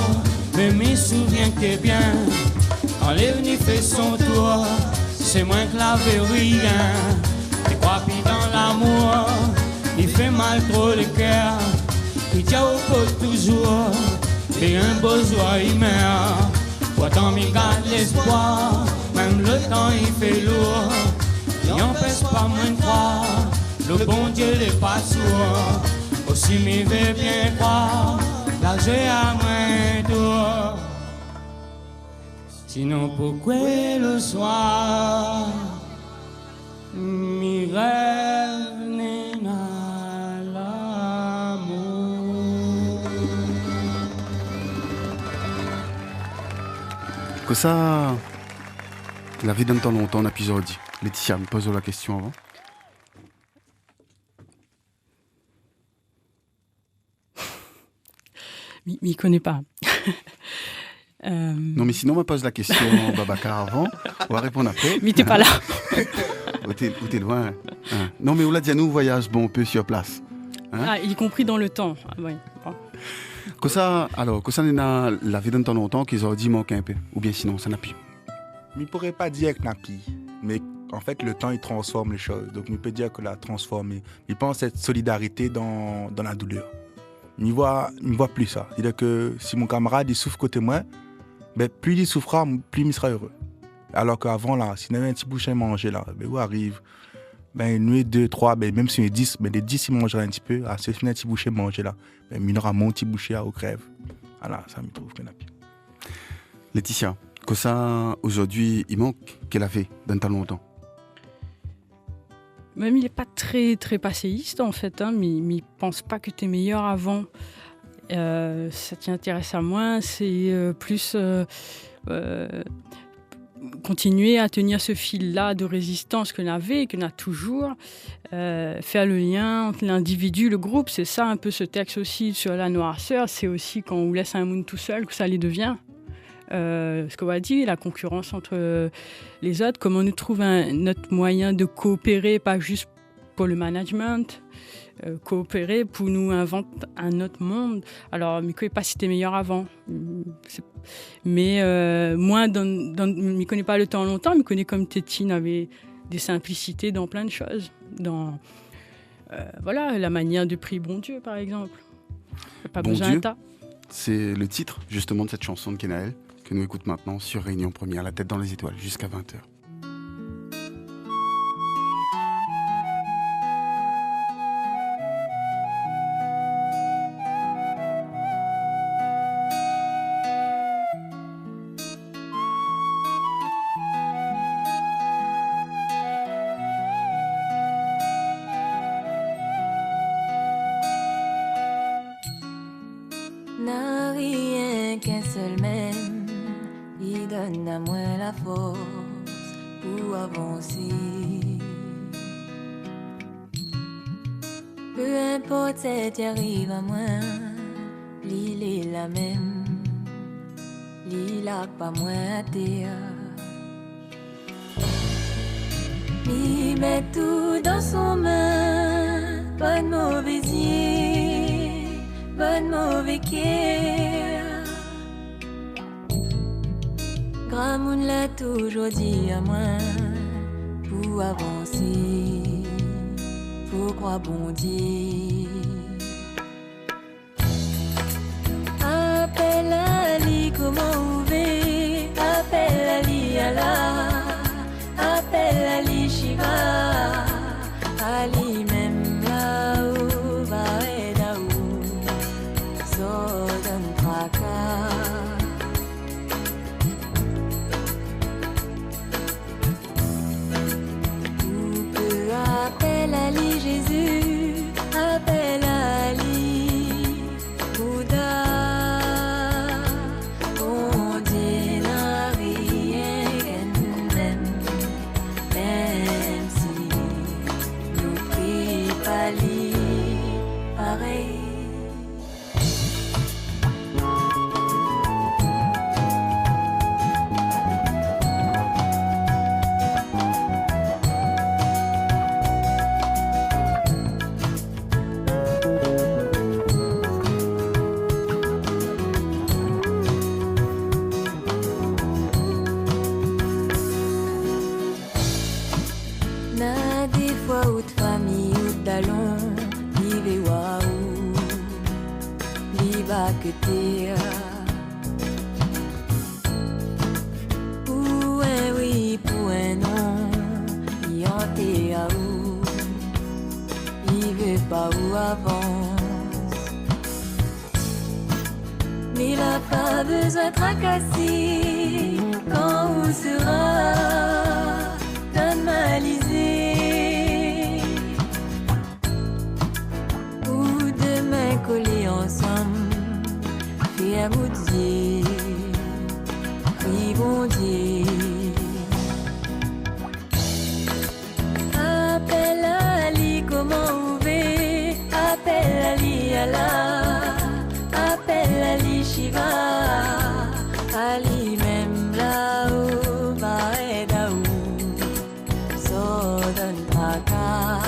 mais me souviens que t'es bien. Quand l'avenir fait son tour, c'est moins que la rien. T'es crois pis dans l'amour, il fait mal trop le cœur. Il tient au pot toujours, et un besoin il meurt. Pourtant m'y garde l'espoir, même le temps il fait lourd. Il n'empêche pas moins de croire, le bon Dieu n'est pas sourd. Aussi m'y veut bien croire, là j'ai à moins tour. Sinon pourquoi le soir, m'y rêve n'est à l'amour. Que ça, la vie d'un temps longtemps, on a plusieurs dit. Laetitia, me pose la question avant. m'y connais pas. Non, mais sinon, on me pose la question, Babacar, avant. On va répondre après. Mais t'es pas là. Ou t'es loin. Hein. Non, mais Ouladianou voyage bon peu sur place. Hein? Ah, y compris dans le temps. Ah, ouais. Bon. Que ça, alors, que ça n'est pas la vie d'un temps longtemps qu'ils ont dit manquer un peu. Ou bien sinon, ça n'a plus. Je ne pourrais pas dire que napi, mais en fait, le temps, il transforme les choses. Donc, je peux dire que l'a transformé. Je pense cette solidarité dans la douleur. Je ne vois plus ça. C'est-à-dire que si mon camarade il souffre côté moi, ben, plus il souffrira, plus il sera heureux. Alors qu'avant, là, s'il avait un petit bouchon à manger, là, ben, où arrive, ben, une nuit, 2, 3, ben, même si on est 10, ben, les 10, ils mangeraient un petit peu. Ah, si on a un petit bouchon à manger, là, ben, il aura mon petit bouchon au crève. Voilà, ça me trouve que napi. Laetitia, que ça, aujourd'hui, il manque qu'elle a fait d'un temps longtemps. Même il n'est pas très, très passéiste en fait, hein, mais il ne pense pas que tu es meilleur avant. Ça t'intéresse à moins, c'est plus continuer à tenir ce fil-là de résistance que l'on avait et que l'on a toujours. Faire le lien entre l'individu, le groupe, c'est ça un peu ce texte aussi sur la noirceur. C'est aussi quand on laisse un monde tout seul que ça les devient. Ce qu'on va dire, la concurrence entre les autres, comment on trouve notre moyen de coopérer, pas juste pour le management, coopérer pour nous inventer un autre monde. Alors, je ne connais pas si c'était meilleur avant. Mais moi, je ne connais pas le temps longtemps, mais je connais comme Tétine avait des simplicités dans plein de choses. Dans voilà, la manière de prier bon Dieu, par exemple. Pas bon besoin Dieu, d'un tas. c'est le titre justement de cette chanson de Kenaël que nous écoutons maintenant sur Réunion Première, La tête dans les étoiles, jusqu'à 20h. N'a rien qu'un seul même, il donne à moi la force pour avancer. Peu importe ce qui arrive à moi, l'île est la même, l'île a pas moins à terre. Il met tout dans son main, pas de mauvais yeux, pas de mauvais cœur. Gramoun l'a toujours dit à moi, pour avancer, faut croire bon Dieu. Appelle à lui, comment ouvrir, appelle à lui, Allah. Appelle Ali Shiva, Ali même là-haut, va et là-haut, so donne tracas. Tout peut appelle Ali Jésus, appelle Ali Bouddha. On dit n'a rien qu'un même. Même si nous prie pas pareil. là que t'es. Pour un oui, pour un non, il en t'est à où, il veut pas où avance. Mais il a pas besoin de tracasser quand où sera normalisé. Ou demain coller ensemble, faire boudier, oui bon Dieu. Appelle Ali, comment ouvrir? Appelle Ali Allah, appelle Ali Shiva, Ali même là-haut, Baedaou, Sodon Traka.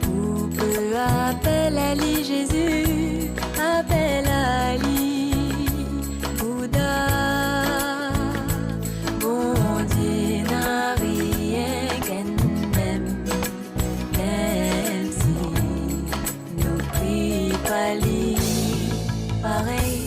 Ou peu appelle Ali Jésus, appelle Ali Bouddha. Bon Dieu n'a rien qu'un même, même si nous prie pas lui pareil.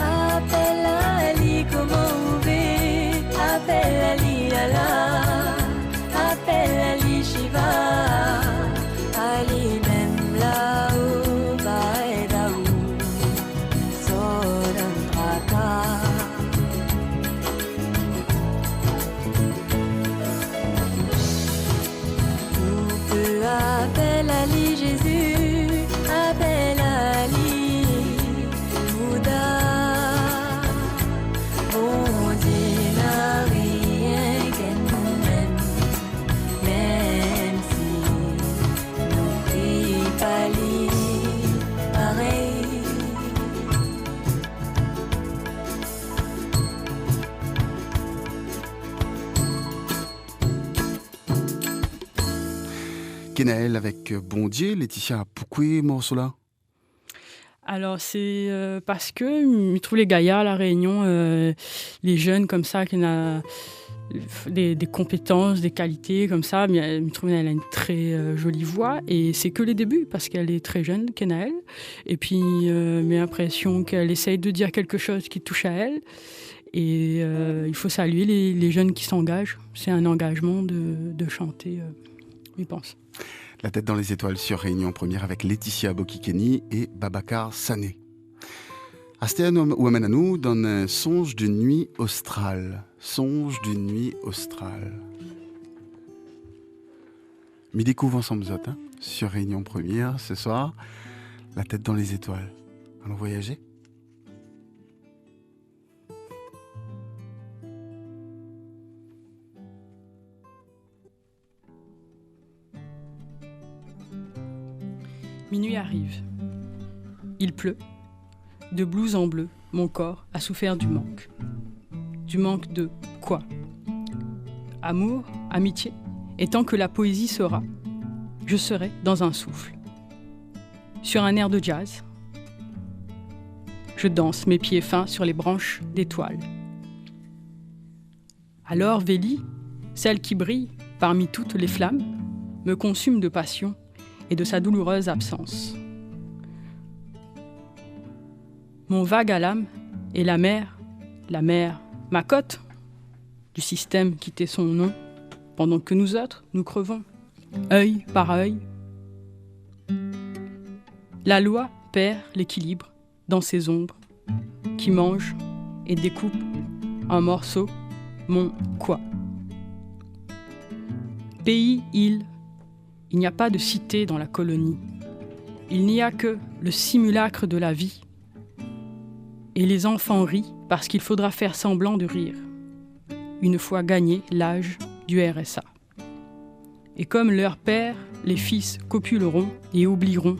Appelle Ali, comment ouvrir? Appelle Ali Allah, appelle Ali Shiva, Ali même là-haut, Baedaou, Sodom Traka. Ou peu appelle Ali Jésus, appelle Ali Bouddha. Bon Dieu n'a rien qu'un même, même si nous prie pas lui pareil. Kenaël avec Bondier, Laetitia, pourquoi morceau là? Alors, c'est parce que je trouve les gaillards à La Réunion, les jeunes comme ça, qui ont des compétences, des qualités comme ça, mais je trouve qu'elle a une très jolie voix. Et c'est que les débuts, parce qu'elle est très jeune, Kenaël. Et puis, j'ai l'impression qu'elle essaye de dire quelque chose qui touche à elle. Et il faut saluer les jeunes qui s'engagent. C'est un engagement de chanter, je pense. La tête dans les étoiles sur Réunion Première avec Laetitia Bokikeni et Babacar Sané. Astéan Ouamenanou dans un songe d'une nuit australe. Songe d'une nuit australe. M'y découvre ensemble hein, sur Réunion Première ce soir. La tête dans les étoiles. Allons voyager. Minuit arrive. Il pleut. De blouse en bleu, mon corps a souffert du manque. Du manque de quoi? Amour, amitié, et tant que la poésie sera, je serai dans un souffle. Sur un air de jazz, je danse mes pieds fins sur les branches d'étoiles. Alors Vélie, celle qui brille parmi toutes les flammes, me consume de passion et de sa douloureuse absence. Mon vague à l'âme est la mer, ma cote, du système qui tait son nom, pendant que nous autres, nous crevons, œil par œil. La loi perd l'équilibre dans ses ombres, qui mange et découpe en morceaux mon quoi. Pays, île, il n'y a pas de cité dans la colonie. Il n'y a que le simulacre de la vie. Et les enfants rient parce qu'il faudra faire semblant de rire, une fois gagné l'âge du RSA. Et comme leur père, les fils copuleront et oublieront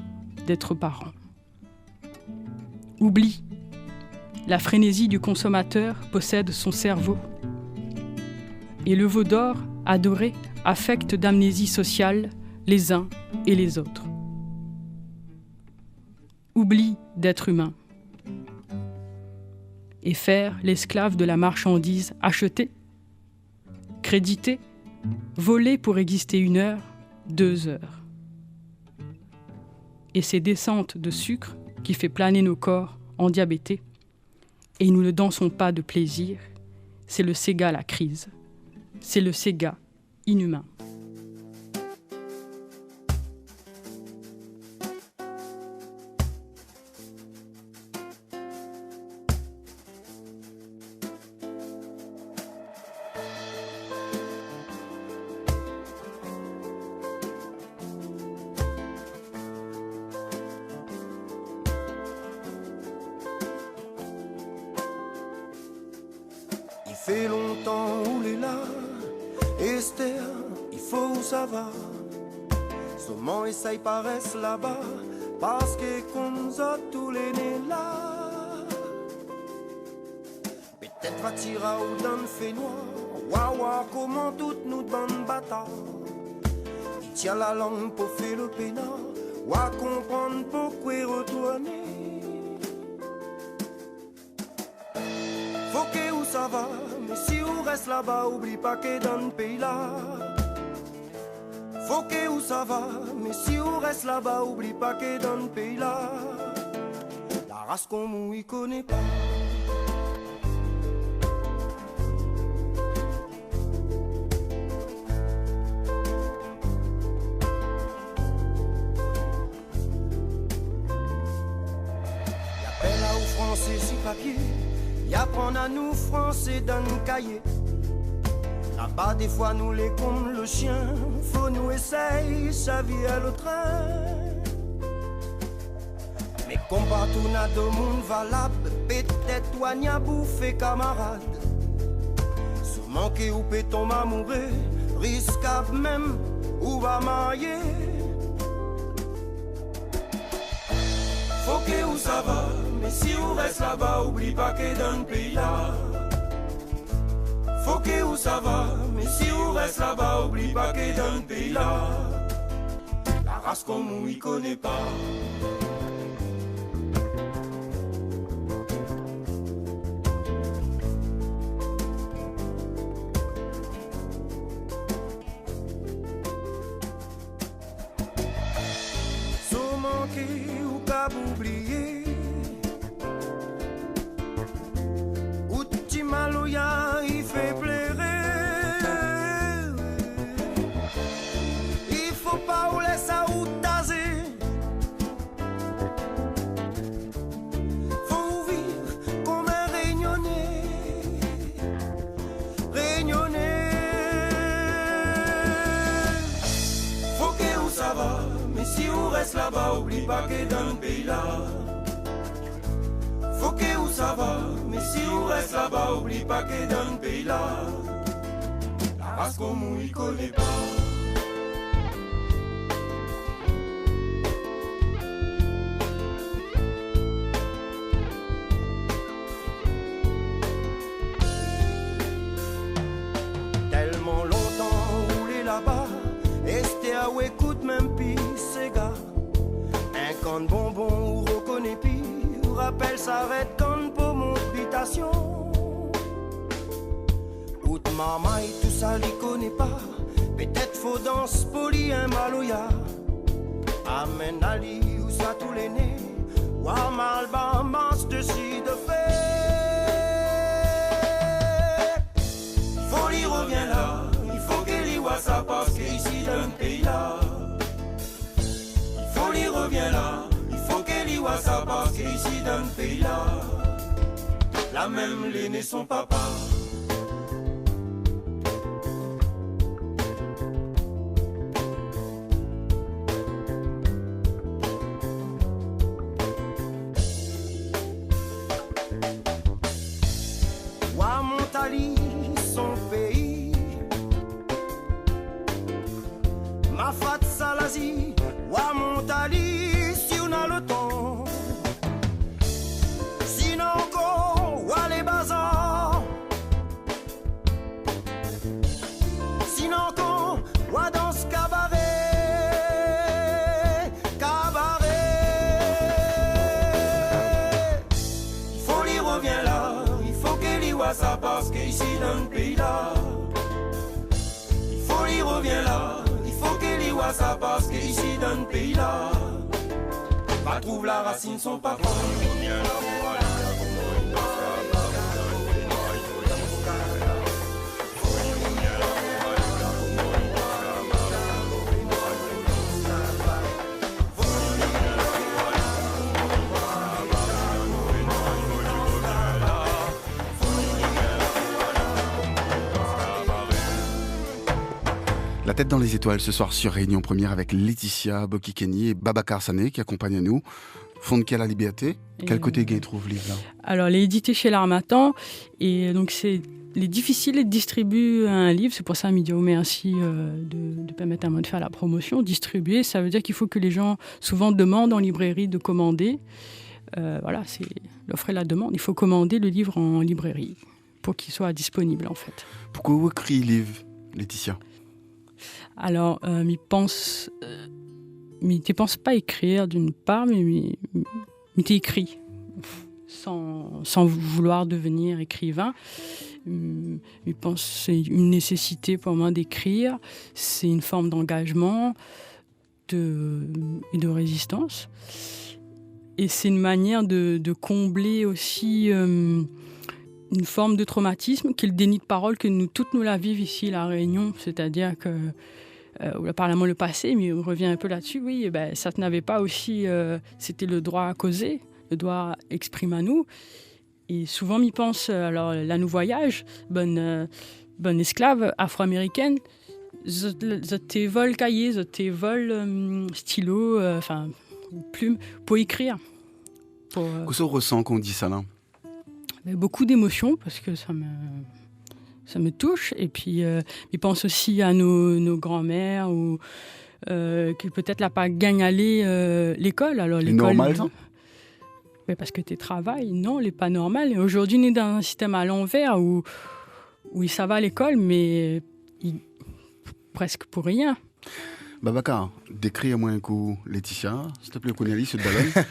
d'être parents. Oublie. La frénésie du consommateur possède son cerveau. Et le veau d'or, adoré, affecte d'amnésie sociale les uns et les autres. Oublie d'être humain. Et faire l'esclave de la marchandise achetée, créditée, volée pour exister 1 heure, 2 heures. Et ces descentes de sucre qui fait planer nos corps endiabétés, et nous ne dansons pas de plaisir, c'est le Sega la crise, c'est le Sega inhumain. Il fait longtemps où les là, Esther, il faut où ça va. Seulement et ça y paraissent là-bas, parce que qu'on a tous les nez là. Peut-être attira ou dans le fait noir, waouh, comment toutes nous bonnes batailles. Il tient la langue pour faire le pénal, ouah, comprendre pourquoi retourner. Faut que où ça va, mais si on reste là-bas, oublie pas que dans le pays là. Faut que où ça va, mais si on reste là-bas, oublie pas que dans le pays là. La race qu'on mouille connaît pas. Y'appelle à aux Français si papier. Y apprendre à nous français dans le cahier. Là-bas des fois nous les comme le chien. Faut nous essayer sa vie à le train. Mais comme partout n'a de monde valable, peut-être toi n'y a bouffé camarade. Se manquer ou peut tomber amoureux, risquable même ou va marier. Faut que où ça va, mais si on reste là-bas, oublie pas que dans le pays là. Faut que où ça va, mais si on reste là-bas, oublie pas que dans le pays là. La race qu'on mouille connaît pas. Sans manquer ou pas oublier. Maloya, il fait pleurer. Il faut pas ou laisser ou taser. Faut vivre comme un réunionnais. Réunionnais. Faut que où ça va, mais si on reste là-bas, oublie pas que dans le pays là. Faut que où ça va, mais si on reste là-bas, oublie pas que dans le pays là, la race qu'on mouille connaît pas. Tellement longtemps roulé là-bas, Esther ou écoute même pis ces gars. Un camp de bonbons ou reconnaît pis. Rappel s'arrête quand pour mon habitation. Out maman et tout ça les connaît pas. Peut-être faut danse poli un maloya. Amen Ali ou ça tous les nez. Wa malba masse de si de fait. Folie revient là. Il faut qu'elle y voit ça parce qu'ici dans le pays là. Folie revient là. Ça parce qu'ici dans le pays là, la même l'aîné son papa. Wa Montali, son pays. Ma fat Salazi, Wa Montali, si on a le temps. voit ça parce qu'ici dans le pays là, il faut y revient là. Il faut qu'il y voit ça parce qu'ici dans le pays là, pas trouve la racine son papa. La tête dans les étoiles ce soir sur Réunion Première avec Laetitia Bokikeni et Babacar Sané qui accompagnent à nous. Fonke la liberté. Quel côté gain trouve le livre là? Alors, il est édité chez l'Harmattan et donc il est difficile de distribuer un livre. C'est pour ça, Midio, merci de permettre à moi de faire la promotion. Distribuer, ça veut dire qu'il faut que les gens souvent demandent en librairie de commander. Voilà, c'est l'offre et la demande. Il faut commander le livre en librairie pour qu'il soit disponible en fait. Pourquoi vous écrivez le livre, Laetitia? Alors, je ne pense pas écrire d'une part, mais écrit sans vouloir devenir écrivain. Je pense que c'est une nécessité pour moi d'écrire. C'est une forme d'engagement et de résistance. Et c'est une manière de combler aussi une forme de traumatisme qui est le déni de parole que toutes nous la vivons ici à La Réunion. C'est-à-dire que apparemment le passé, mais on revient un peu là-dessus, oui, ça n'avait pas aussi, c'était le droit à causer, le droit à exprimer à nous. Et souvent, m'y pense, alors là, nous voyage, bonne esclave afro-américaine, je te vole cahier, je te vole stylo, plume, pour écrire. Qu'est-ce qu'on ressent quand on dit ça là? Beaucoup d'émotions, parce que ça me touche. Et puis, il pense aussi à nos grands-mères ou qui peut-être n'a pas gagné à l'école. Alors, l'école, normal, ça? Mais parce que tu travailles, non, elle n'est pas normale. Aujourd'hui, on est dans un système à l'envers où ça va à l'école, mais presque pour rien. Babacar, décris-moi un coup Laetitia, s'il te plaît, qu'on lit ce ballon.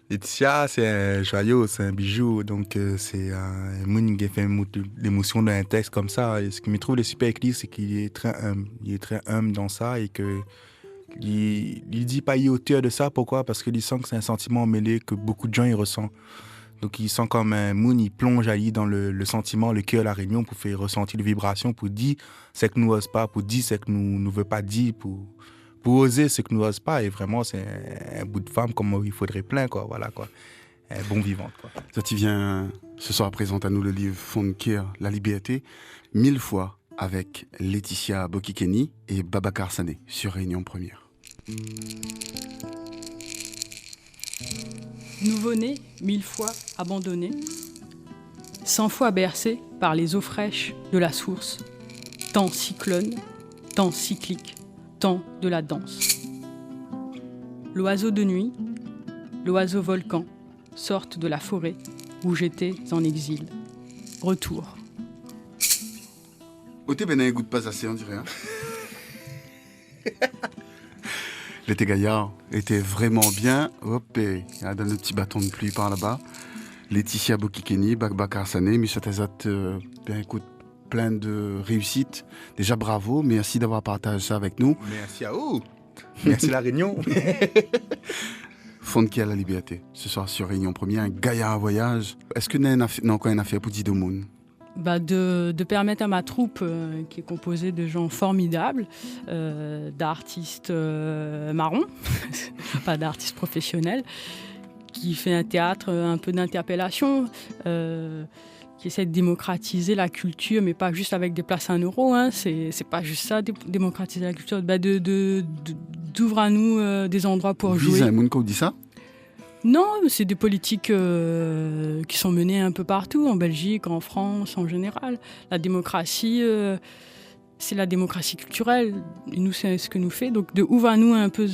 Laetitia, c'est un joyau, c'est un bijou, donc c'est un monde qui fait l'émotion d'un texte comme ça. Et ce qui me trouve super écrit, c'est qu'il est très humble. Il est très humble dans ça et que il dit pas il est auteur de ça. Pourquoi? Parce qu'il sent que c'est un sentiment mêlé que beaucoup de gens y ressentent. Donc il sent comme un moon, il plonge dans le sentiment, le cœur, la réunion pour faire ressentir les vibrations, pour dire ce que nous n'ose pas, pour dire ce que nous ne veut pas dire, pour oser ce que nous n'ose pas. Et vraiment, c'est un bout de femme comme il faudrait plein, quoi. Voilà, quoi. Un bon vivant, quoi. Toi, tu viens ce soir présenter à nous le livre Fonke la liberté, 1000 fois avec Laetitia Bokikeni et Babacar Sané sur Réunion Première. Nouveau-né, 1000 fois abandonné, 100 fois bercé par les eaux fraîches de la source, temps cyclone, temps cyclique, temps de la danse. L'oiseau de nuit, l'oiseau volcan, sortent de la forêt où j'étais en exil. Retour. Oté ben goûte pas assez, on dirait. Hein. L'été gaillard était vraiment bien. Hop, et il y a le petit bâton de pluie par là-bas. Laetitia Bokikeni, Babacar Sané, Monsieur Tazat, bien écoute, plein de réussite. Déjà bravo, merci d'avoir partagé ça avec nous. Merci à vous. Merci la Réunion. Fonke la liberté, ce soir sur Réunion Première, un gaillard à voyage. Est-ce que nous avons une affaire pour dire de monde? De permettre à ma troupe, qui est composée de gens formidables, d'artistes marrons, pas d'artistes professionnels, qui fait un théâtre un peu d'interpellation, qui essaie de démocratiser la culture, mais pas juste avec des places à 1 euro. Hein, c'est pas juste ça, démocratiser la culture. D'ouvre à nous des endroits pour jouer. Un monde qui dit ça? Non, c'est des politiques qui sont menées un peu partout, en Belgique, en France, en général. La démocratie, c'est la démocratie culturelle. Et nous, c'est ce que nous fait. Donc, ouvre à nous un peu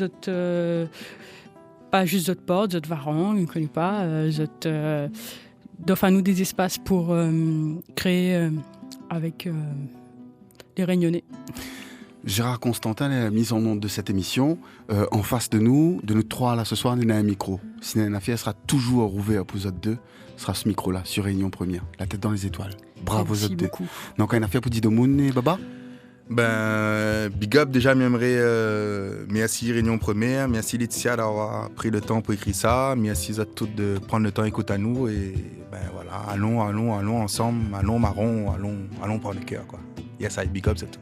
pas juste notre porte, notre varan, je ne connais pas, d'offre à nous des espaces pour créer avec les Réunionnais. Gérard Constantin, la mise en onde de cette émission. En face de nous trois là ce soir, il y a un micro. Si il y a une affaire, sera toujours ouvert à épisode 2. Ce sera ce micro-là, sur Réunion Première. La tête dans les étoiles. Bravo, Merci aux deux. beaucoup. Donc, une affaire pour Didomoun et Baba? Big up déjà, j'aimerais merci Réunion Première, merci Laetitia d'avoir pris le temps pour écrire ça, merci à toutes de prendre le temps d'écouter à nous et voilà, allons ensemble, allons marron, allons prendre le cœur quoi. Yes, I big up c'est tout.